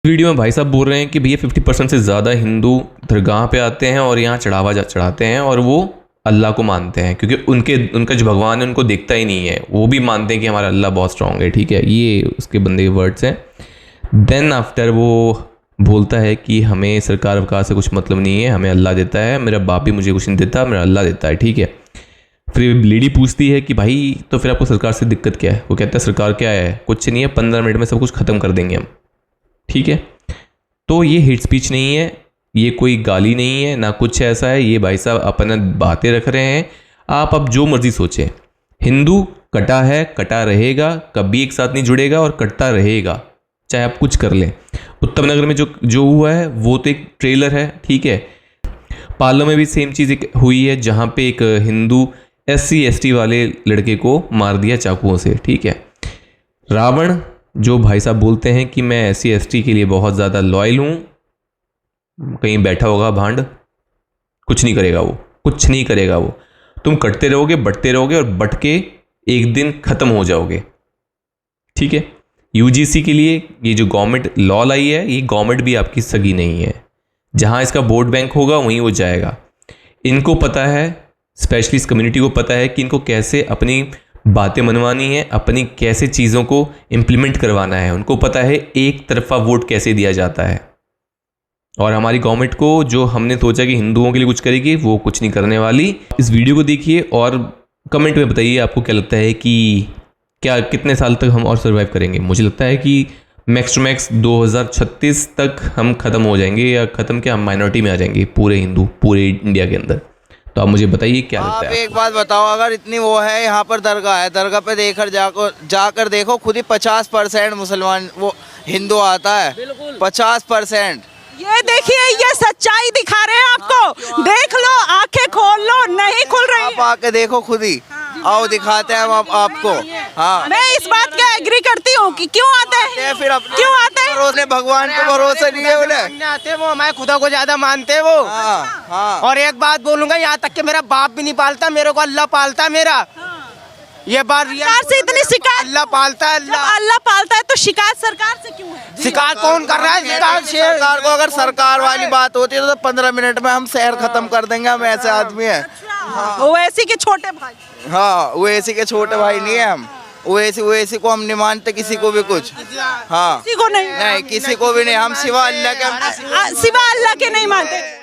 Video में भाई साहब बोल रहे हैं कि भैया 50% से ज़्यादा हिंदू दरगाह पे आते हैं और यहाँ चढ़ावा चढ़ाते हैं और वो अल्लाह को मानते हैं, क्योंकि उनका जो भगवान है उनको दिखता ही नहीं है। वो भी मानते हैं कि हमारा अल्लाह बहुत स्ट्रांग है, ठीक है। ये उसके बंदे के वर्ड्स हैं। देन आफ्टर वो बोलता है कि हमें सरकार वकार से कुछ मतलब नहीं है, हमें अल्लाह देता है, मेरा बाप भी मुझे कुछ नहीं देता, मेरा अल्लाह देता है, ठीक है। फिर लेडी पूछती है कि भाई तो फिर आपको सरकार से दिक्कत क्या है? वो कहता है सरकार क्या है, कुछ नहीं है, 15 मिनट में सब कुछ ख़त्म कर देंगे हम, ठीक है। तो ये हेट स्पीच नहीं है, ये कोई गाली नहीं है, ना कुछ ऐसा है। ये भाई साहब अपना बातें रख रहे हैं। आप अब जो मर्जी सोचें, हिंदू कटा है, कटा रहेगा, कभी एक साथ नहीं जुड़ेगा और कटता रहेगा, चाहे आप कुछ कर लें। उत्तम नगर में जो हुआ है वो तो एक ट्रेलर है, ठीक है। पालो में भी सेम चीज़ हुई है, जहाँ पे एक हिंदू SC ST वाले लड़के को मार दिया चाकुओं से, ठीक है। रावण जो भाई साहब बोलते हैं कि मैं SC ST के लिए बहुत ज़्यादा लॉयल हूँ, कहीं बैठा होगा भांड, कुछ नहीं करेगा वो, कुछ नहीं करेगा वो। तुम कटते रहोगे, बढ़ते रहोगे और बढ़ के एक दिन ख़त्म हो जाओगे, ठीक है। UGC के लिए ये जो गवर्नमेंट लॉ लाई है, ये गवर्नमेंट भी आपकी सगी नहीं है। जहाँ इसका वोट बैंक होगा वहीं वो जाएगा। इनको पता है, स्पेशली इस कम्युनिटी को पता है कि इनको कैसे अपनी बातें मनवानी है, अपनी कैसे चीज़ों को इम्प्लीमेंट करवाना है। उनको पता है एक तरफा वोट कैसे दिया जाता है। और हमारी गवर्नमेंट को जो हमने सोचा कि हिंदुओं के लिए कुछ करेगी, वो कुछ नहीं करने वाली। इस वीडियो को देखिए और कमेंट में बताइए आपको क्या लगता है कि क्या कितने साल तक हम और सर्वाइव करेंगे। मुझे लगता है कि मैक्स टू मैक्स 2036 तक हम ख़त्म हो जाएंगे, या ख़त्म क्या, हम माइनॉरिटी में आ जाएंगे पूरे हिंदू, पूरे इंडिया के अंदर। तो आप मुझे बताइए क्या लगता है। आप एक बात बताओ, अगर इतनी वो है, यहाँ पर दरगाह है, दरगाह पे जाकर देखो, खुद ही 50% मुसलमान वो हिंदू आता है, 50%। ये देखिए, ये सच्चाई दिखा रहे हैं आपको। देख लो, आंखें खोल लो, नहीं खुल रही। आप आके देखो खुद ही, आओ दिखाते हैं हम आपको। हाँ, मैं इस बात का एग्री करती हूँ कि क्यों आते हैं, फिर क्यों आते हैं। भरोसे, भगवान पे भरोसा नहीं है उन्हें, आते वो हमारे खुदा को ज्यादा मानते वो। हाँ, हाँ। और एक बात बोलूंगा, यहाँ तक कि मेरा बाप भी नहीं पालता, मेरे को अल्लाह पालता मेरा। ये बात सरकार से इतनी शिकायत, अल्लाह पालता है, अल्लाह पालता है, तो शिकायत सरकार से क्यों है? शिकायत कौन कर रहा है? सरकार को, अगर सरकार वाली बात होती है तो 15 मिनट में हम शहर खत्म कर देंगे, हम ऐसे आदमी हैं। वो ऐसी के छोटे भाई। हाँ, वो ऐसी के छोटे भाई नहीं है हम। वो ऐसी को हम नहीं मानते, किसी को भी कुछ। हाँ, किसी को नहीं, नहीं किसी को भी नहीं, हम सिवा अल्लाह के सिवा अल्लाह के नहीं मानते।